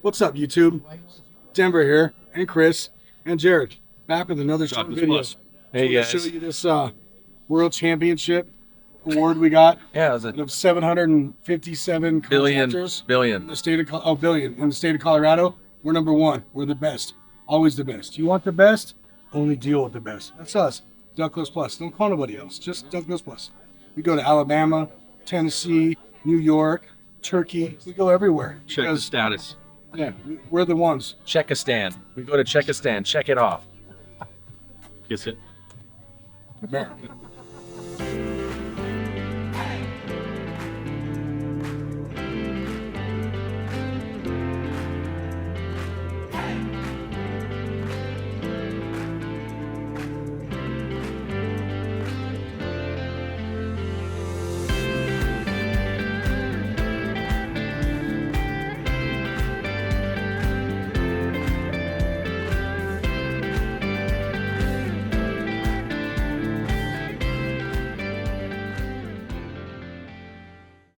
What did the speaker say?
What's up, YouTube? Denver here, and Chris, and Jared, back with another short Ductless video. Plus. Hey Just guys. wanna show you this World Championship award we got. Yeah, it was Of 757 contractors in billion. the state of billion in the state of Colorado. We're number one. We're the best. Always the best. You want the best? Only deal with the best. That's us. Ductless Plus. Don't call nobody else. Just Ductless Plus. We go to Alabama, Tennessee, New York, Turkey. We go everywhere. Check the Because, status. yeah, we're the ones. Czechostan. We go to Czechostan. Check it off. Kiss it. America.